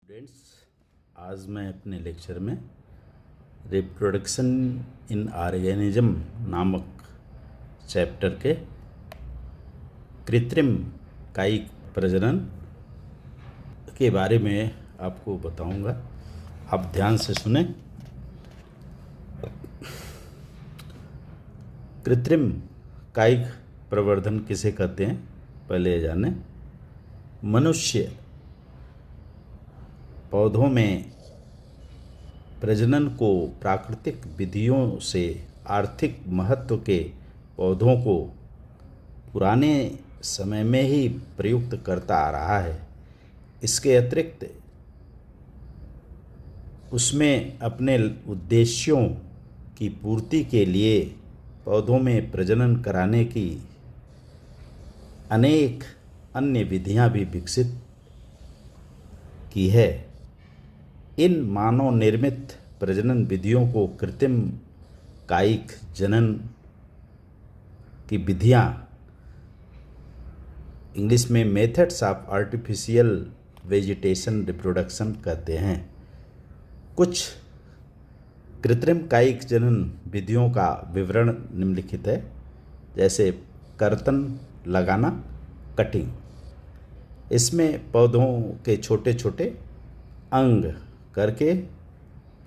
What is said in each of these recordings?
Students, आज मैं अपने लेक्चर में रिप्रोडक्शन इन ऑर्गेनिज्म नामक चैप्टर के कृत्रिम कायिक प्रजनन के बारे में आपको बताऊंगा। आप ध्यान से सुने। कृत्रिम कायिक प्रवर्धन किसे कहते हैं, पहले जाने। मनुष्य पौधों में प्रजनन को प्राकृतिक विधियों से आर्थिक महत्व के पौधों को पुराने समय में ही प्रयुक्त करता आ रहा है। इसके अतिरिक्त उसमें अपने उद्देश्यों की पूर्ति के लिए पौधों में प्रजनन कराने की अनेक अन्य विधियां भी विकसित की है। इन मानव निर्मित प्रजनन विधियों को कृत्रिम कायिक जनन की विधियां, इंग्लिश में methods of artificial vegetation reproduction कहते हैं। कुछ कृत्रिम कायिक जनन विधियों का विवरण निम्नलिखित है, जैसे कर्तन लगाना, कटिंग। इसमें पौधों के छोटे छोटे अंग करके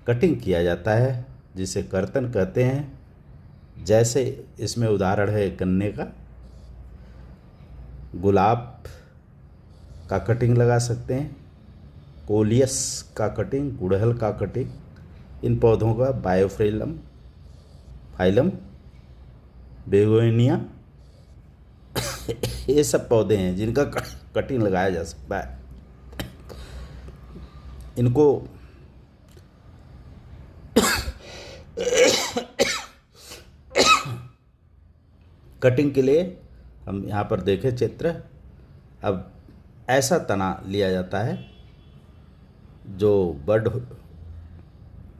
कटिंग किया जाता है, जिसे कर्तन कहते हैं। जैसे इसमें उदाहरण है गन्ने का, गुलाब का कटिंग लगा सकते हैं, कोलियस का कटिंग, गुड़हल का कटिंग, इन पौधों का बायोफिलम, फाइलम, बेगोनिया ये सब पौधे हैं जिनका कटिंग लगाया जा सकता है। इनको कटिंग के लिए हम यहाँ पर देखें चित्र। अब ऐसा तना लिया जाता है जो बड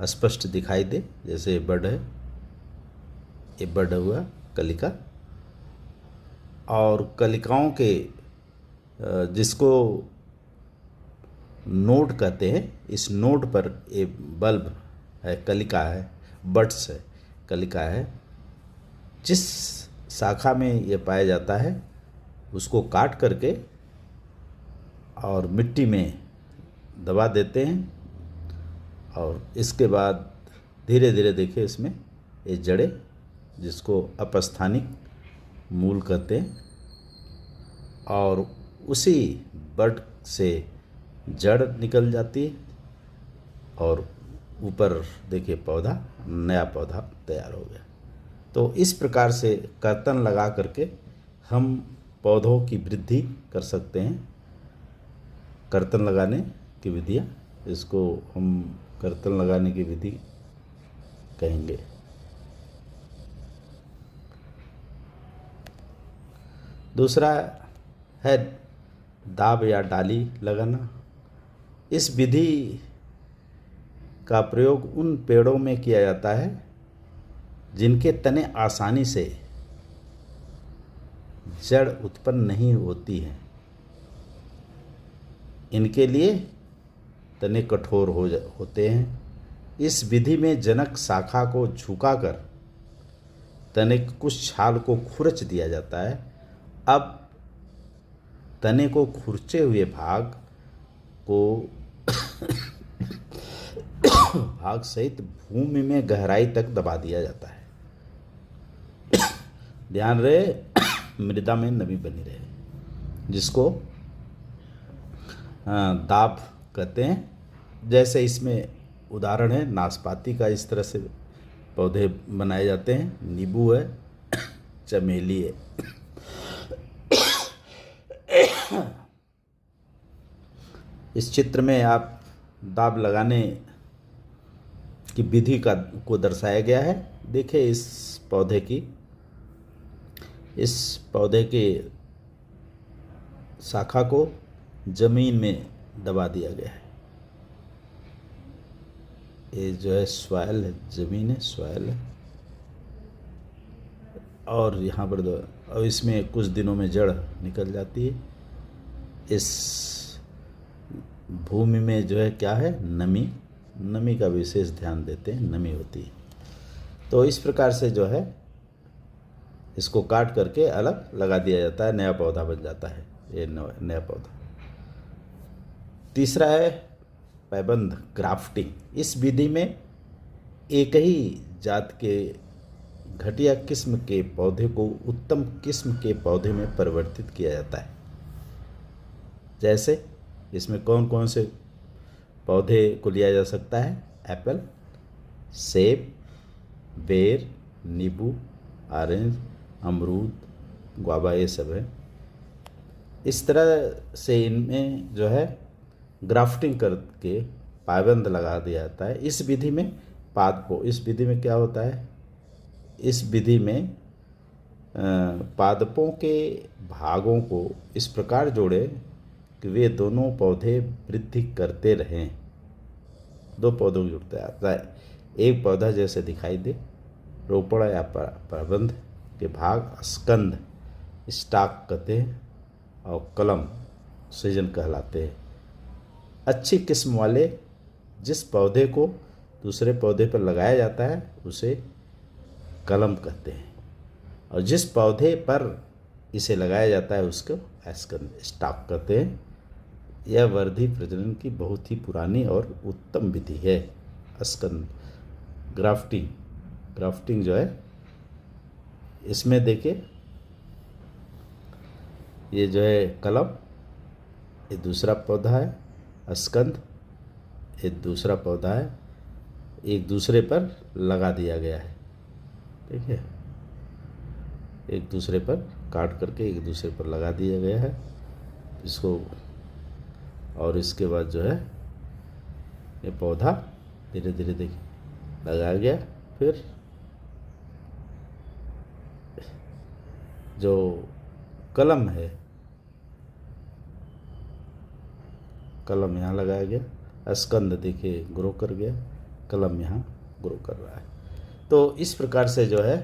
स्पष्ट दिखाई दे, जैसे बड है, ये बड हुआ कलिका। और कलिकाओं के जिसको नोड कहते हैं, इस नोड पर ये बल्ब है, कलिका है, बड्स है, कलिका है। जिस शाखा में ये पाया जाता है उसको काट करके और मिट्टी में दबा देते हैं, और इसके बाद धीरे धीरे देखिए इसमें ये जड़ें, जिसको अपस्थानिक मूल कहते हैं, और उसी बड से जड़ निकल जाती है और ऊपर देखिए पौधा, नया पौधा तैयार हो गया। तो इस प्रकार से कर्तन लगा करके हम पौधों की वृद्धि कर सकते हैं। कर्तन लगाने की विधियाँ, इसको हम कर्तन लगाने की विधि कहेंगे। दूसरा है दाब या डाली लगाना। इस विधि का प्रयोग उन पेड़ों में किया जाता है जिनके तने आसानी से जड़ उत्पन्न नहीं होती हैं। इनके लिए तने कठोर होते हैं। इस विधि में जनक शाखा को झुकाकर तने की कुछ छाल को खुरच दिया जाता है। अब तने को खुरचे हुए भाग को भाग सहित भूमि में गहराई तक दबा दिया जाता है। ध्यान रहे मृदा में नमी बनी रहे, जिसको दाब कहते हैं। जैसे इसमें उदाहरण है नाशपाती का, इस तरह से पौधे बनाए जाते हैं। नींबू है, चमेली है। इस चित्र में आप दाब लगाने की विधि को दर्शाया गया है। देखिए इस पौधे के शाखा को जमीन में दबा दिया गया है। ये जो है सॉइल है, जमीन है, सॉइल है, और यहाँ पर और इसमें कुछ दिनों में जड़ निकल जाती है। इस भूमि में जो है क्या है, नमी, नमी का विशेष ध्यान देते हैं, नमी होती है। तो इस प्रकार से जो है इसको काट करके अलग लगा दिया जाता है, नया पौधा बन जाता है, ये नया पौधा। तीसरा है पैबंद, ग्राफ्टिंग। इस विधि में एक ही जात के घटिया किस्म के पौधे को उत्तम किस्म के पौधे में परिवर्तित किया जाता है। जैसे इसमें कौन कौन से पौधे को लिया जा सकता है? एप्पल, सेब, बेर, नींबू, ऑरेंज, अमरूद, गुआवा, ये सब है। इस तरह से इनमें जो है ग्राफ्टिंग करके पाबंद लगा दिया जाता है। इस विधि में पादपों, इस विधि में क्या होता है, इस विधि में पादपों के भागों को इस प्रकार जोड़े कि वे दोनों पौधे वृद्धि करते रहें। दो पौधों को जुड़ता आता है, एक पौधा जैसे दिखाई दे। रोपण या प्रबंध के भाग स्कंद, स्टाक कहते हैं, और कलम सीजन कहलाते हैं। अच्छी किस्म वाले जिस पौधे को दूसरे पौधे पर लगाया जाता है उसे कलम कहते हैं, और जिस पौधे पर इसे लगाया जाता है उसको स्कंद, स्टाक कहते हैं। यह वर्धी प्रजनन की बहुत ही पुरानी और उत्तम विधि है। स्कंद ग्राफ्टिंग, ग्राफ्टिंग जो है इसमें देखिए, ये जो है कलम, ये दूसरा पौधा है, स्कंद ये दूसरा पौधा है, एक दूसरे पर लगा दिया गया है। ठीक है, एक दूसरे पर काट करके एक दूसरे पर लगा दिया गया है इसको, और इसके बाद जो है ये पौधा धीरे धीरे देखिए लगाया गया। फिर जो कलम है, कलम यहाँ लगाया गया, स्कंद देखिए ग्रो कर गया, कलम यहाँ ग्रो कर रहा है। तो इस प्रकार से जो है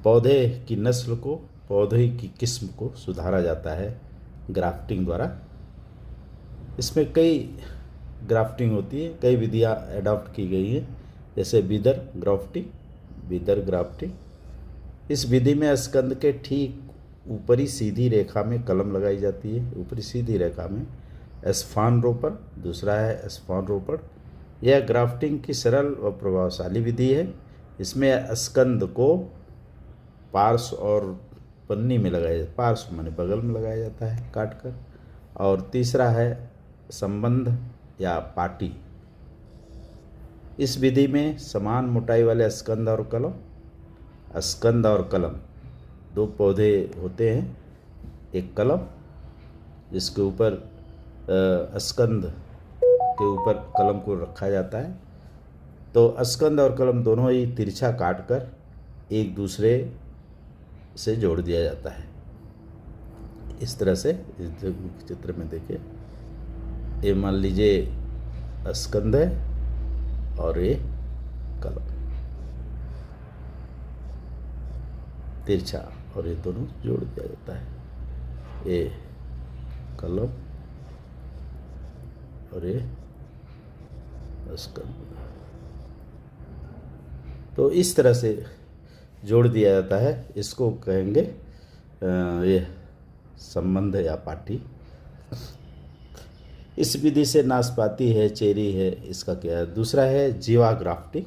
पौधे की नस्ल को, पौधे की किस्म को सुधारा जाता है ग्राफ्टिंग द्वारा। इसमें कई ग्राफ्टिंग होती है, कई विधियाँ एडॉप्ट की गई हैं, जैसे बीदर ग्राफ्टिंग, बीदर ग्राफ्टिंग। इस विधि में स्कंद के ठीक ऊपरी सीधी रेखा में कलम लगाई जाती है, ऊपरी सीधी रेखा में। स्पान रोपण दूसरा है, स्पान रोपण। यह ग्राफ्टिंग की सरल और प्रभावशाली विधि है। इसमें स्कंद को पार्श्व और पन्नी में लगाया जाता है, पार्श्व माने बगल में लगाया जाता है काट कर। और तीसरा है संबंध या पाटी। इस विधि में समान मोटाई वाले स्कंद और कलम, स्कंद और कलम दो पौधे होते हैं। एक कलम जिसके ऊपर स्कंद के ऊपर कलम को रखा जाता है। तो स्कंद और कलम दोनों ही तिरछा काट कर एक दूसरे से जोड़ दिया जाता है। इस तरह से इस चित्र में देखिए, ये मान लीजिए स्कंद है और ये कलम तिरछा, और ये दोनों जोड़ दिया जाता है। ये कलम और ये स्कंद, तो इस तरह से जोड़ दिया जाता है। इसको कहेंगे ये संबंध या पाटी। इस विधि से नाशपाती है, चेरी है, इसका क्या है? दूसरा है जीवा ग्राफ्टिंग,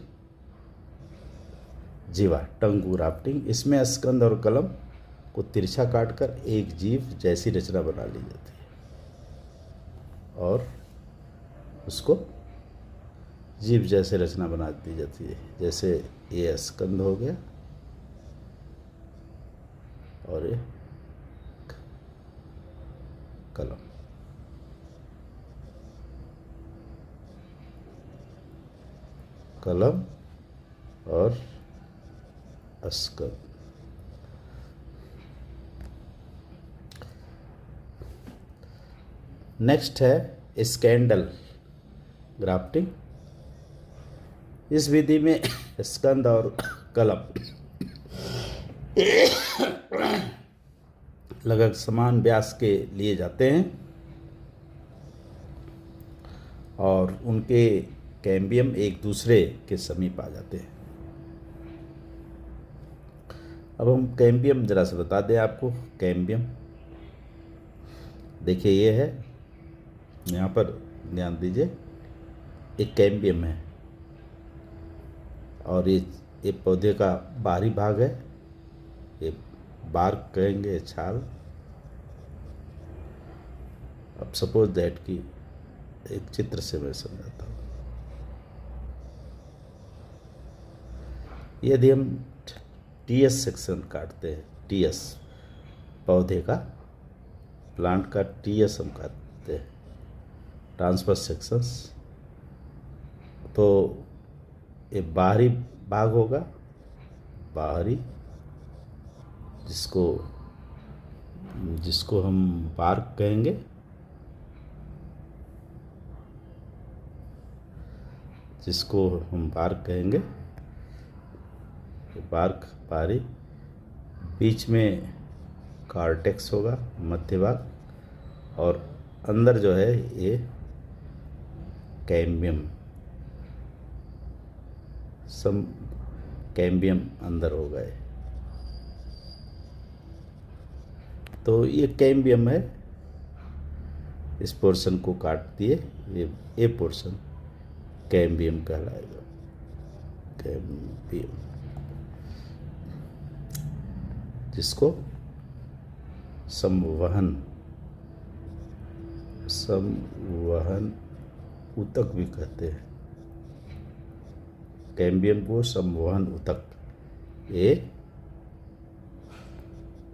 जीवा टंग ग्राफ्टिंग। इसमें स्कंद और कलम को तिरछा काटकर एक जीव जैसी रचना बना ली जाती है, और उसको जीव जैसे रचना बना दी जाती है। जैसे ये स्कंद हो गया और ये कलम। कलम और स्कंद। नेक्स्ट है स्कैंडल ग्राफ्टिंग। इस विधि में स्कंद और कलम लगभग समान व्यास के लिए जाते हैं। और उनके कैम्बियम एक दूसरे के समीप आ जाते हैं। अब हम कैम्बियम ज़रा सा बता दें आपको। कैम्बियम देखिए ये है, यहाँ पर ध्यान दीजिए, एक कैम्बियम है और ये पौधे का बाहरी भाग है, ये बार्क कहेंगे, छाल। अब सपोज दैट कि एक चित्र से मैं समझाता हूँ। यदि हम टीएस सेक्शन काटते हैं, टीएस पौधे का, प्लांट का टीएस हम काटते हैं, ट्रांसवर्स सेक्शंस, तो ये बाहरी भाग होगा, बाहरी, जिसको हम बार्क कहेंगे, बार्क बाहरी, बीच में कार्टेक्स होगा, मध्य भाग, और अंदर जो है ये कैम्बियम, कैम्बियम अंदर हो गए। तो ये कैम्बियम है, इस पोर्शन को काट दिए, ये पोर्शन कैम्बियम कहलाएगा, कैम्बियम, जिसको संवहन ऊतक भी कहते हैं। कैम्बियम को संवहन ऊतक, ये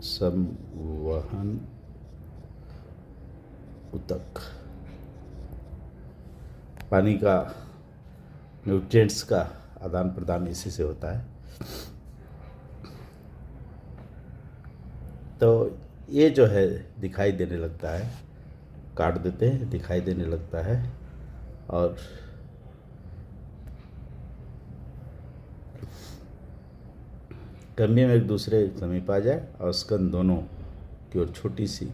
संवहन ऊतक, पानी का, न्यूट्रिएंट्स का आदान प्रदान इसी से होता है। तो ये जो है दिखाई देने लगता है, काट देते हैं, दिखाई देने लगता है, और कैम्बियम एक दूसरे के समीप आ जाए और स्कंद दोनों की ओर छोटी सी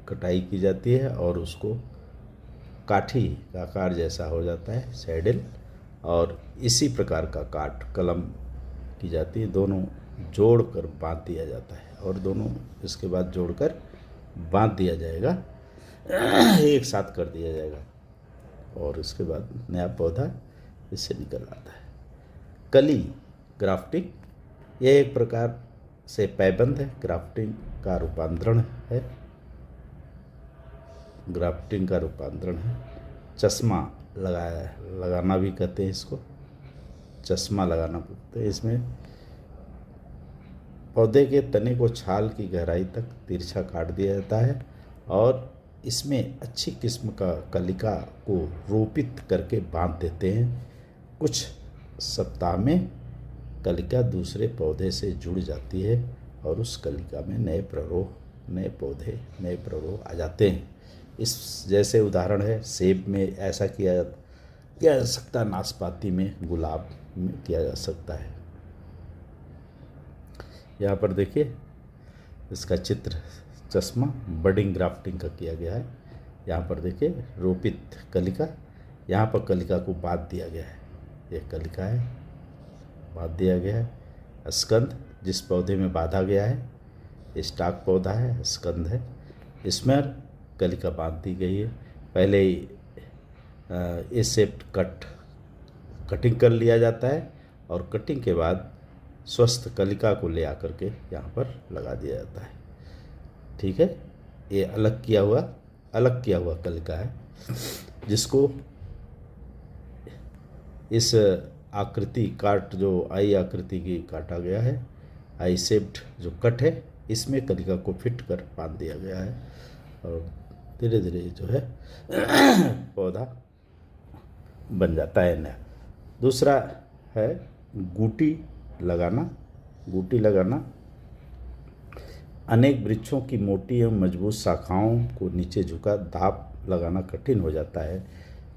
कटाई की जाती है और उसको काठी का आकार जैसा हो जाता है, सैडल, और इसी प्रकार का काट कलम की जाती है, दोनों जोड़कर बांध दिया जाता है, और दोनों इसके बाद जोड़कर बांध दिया जाएगा, एक साथ कर दिया जाएगा, और उसके बाद नया पौधा इससे निकल आता है। कली, ग्राफ्टिंग, यह एक प्रकार से पैबंद है, ग्राफ्टिंग का रूपांतरण है, ग्राफ्टिंग का रूपांतरण है। चश्मा लगाना भी कहते हैं इसको, चश्मा लगाना बोलते हैं। इसमें पौधे के तने को छाल की गहराई तक तिरछा काट दिया जाता है और इसमें अच्छी किस्म का कलिका को रोपित करके बांध देते हैं। कुछ सप्ताह में कलिका दूसरे पौधे से जुड़ जाती है और उस कलिका में नए पौधे, नए प्ररोह आ जाते हैं। इस जैसे उदाहरण है, सेब में ऐसा किया जा सकता, नाशपाती में, गुलाब में किया जा सकता है। यहाँ पर देखिए इसका चित्र, चश्मा बडिंग ग्राफ्टिंग का किया गया है। यहाँ पर देखिए रोपित कलिका, यहाँ पर कलिका को बांध दिया गया है, यह कलिका है, बांध दिया गया है। स्कंद, जिस पौधे में बांधा गया है, स्टाक पौधा है, स्कंद है, इसमें कलिका बांध दी गई है। पहले ए शेप्ड कटिंग कर लिया जाता है और कटिंग के बाद स्वस्थ कलिका को ले आकर के यहाँ पर लगा दिया जाता है। ठीक है, ये अलग किया हुआ कलिका है, जिसको इस आकृति काट, जो आई आकृति की काटा गया है, आई शेप्ड जो कट है, इसमें कलिका को फिट कर बांध दिया गया है और धीरे धीरे जो है पौधा बन जाता है नया। दूसरा है गूटी लगाना। अनेक वृक्षों की मोटी एवं मजबूत शाखाओं को नीचे झुका धाप लगाना कठिन हो जाता है।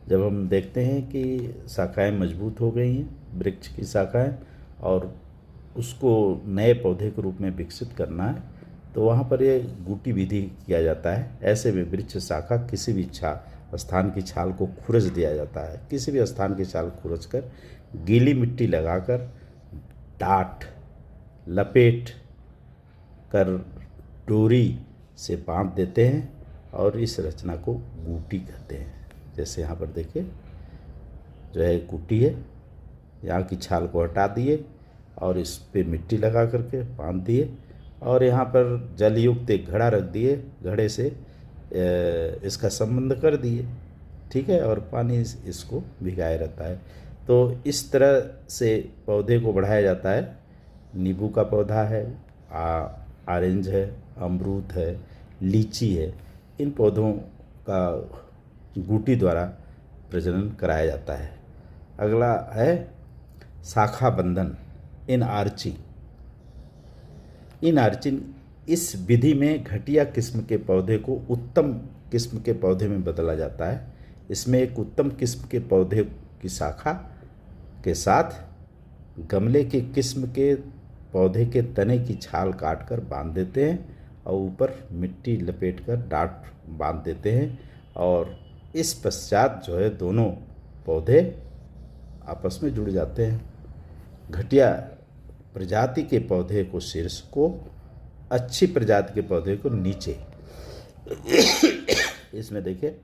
जब हम देखते हैं कि शाखाएं मजबूत हो गई हैं, वृक्ष की शाखाएं, और उसको नए पौधे के रूप में विकसित करना है, तो वहाँ पर ये गूटी विधि किया जाता है। ऐसे में वृक्ष शाखा किसी भी स्थान की छाल को खुरच दिया जाता है। किसी भी स्थान की छाल खुरच कर गीली मिट्टी लगाकर डाट लपेट कर डोरी से बांध देते हैं और इस रचना को गूटी कहते हैं। जैसे यहाँ पर देखिए जो है गूटी है, यहाँ की छाल को हटा दिए और इस पे मिट्टी लगा करके बांध दिए और यहाँ पर जल युक्त एक घड़ा रख दिए, घड़े से इसका संबंध कर दिए, ठीक है, और पानी इसको भिगाए रहता है। तो इस तरह से पौधे को बढ़ाया जाता है। नींबू का पौधा है, ऑरेंज है, अमरूद है, लीची है, इन पौधों का गूटी द्वारा प्रजनन कराया जाता है। अगला है शाखा बंधन, इन आर्चिंग। इस विधि में घटिया किस्म के पौधे को उत्तम किस्म के पौधे में बदला जाता है। इसमें एक उत्तम किस्म के पौधे की शाखा के साथ गमले के किस्म के पौधे के तने की छाल काटकर बांध देते हैं और ऊपर मिट्टी लपेटकर डाट बांध देते हैं और इस पश्चात जो है दोनों पौधे आपस में जुड़ जाते हैं। घटिया प्रजाति के पौधे को शीर्ष को, अच्छी प्रजाति के पौधे को नीचे। इसमें देखिए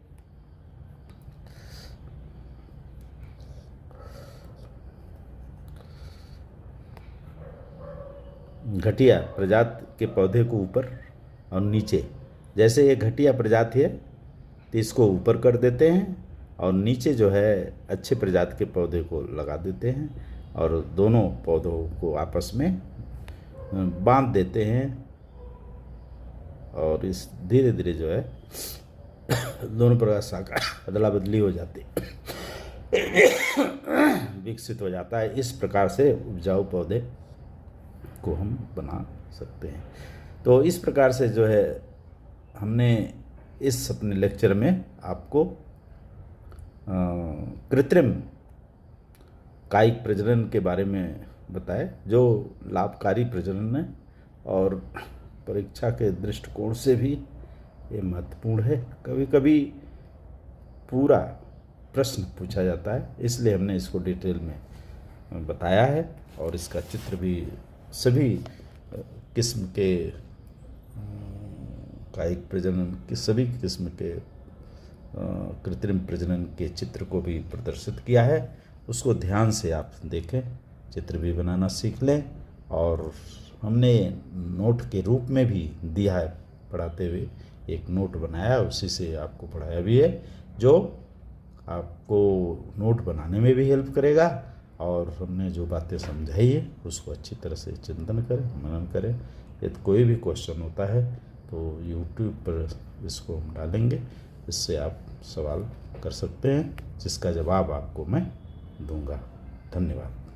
घटिया प्रजाति के पौधे को ऊपर और नीचे। जैसे ये घटिया प्रजाति है तो इसको ऊपर कर देते हैं और नीचे जो है अच्छे प्रजाति के पौधे को लगा देते हैं और दोनों पौधों को आपस में बांध देते हैं और इस धीरे धीरे जो है दोनों प्रकार शाखा अदला बदली हो जाती विकसित हो जाता है। इस प्रकार से उपजाऊ पौधे को हम बना सकते हैं। तो इस प्रकार से जो है हमने इस अपने लेक्चर में आपको कृत्रिम कायिक प्रजनन के बारे में बताया, जो लाभकारी प्रजनन है और परीक्षा के दृष्टिकोण से भी ये महत्वपूर्ण है। कभी कभी पूरा प्रश्न पूछा जाता है, इसलिए हमने इसको डिटेल में बताया है और इसका चित्र भी सभी किस्म के कायिक प्रजनन के सभी किस्म के कृत्रिम प्रजनन के चित्र को भी प्रदर्शित किया है। उसको ध्यान से आप देखें, चित्र भी बनाना सीख लें और हमने नोट के रूप में भी दिया है, पढ़ाते हुए एक नोट बनाया, उसी से आपको पढ़ाया भी है, जो आपको नोट बनाने में भी हेल्प करेगा और हमने जो बातें समझाई है उसको अच्छी तरह से चिंतन करें, मनन करें। यदि कोई भी क्वेश्चन होता है तो YouTube पर इसको हम डालेंगे, इससे आप सवाल कर सकते हैं जिसका जवाब आपको मैं दूंगा। धन्यवाद।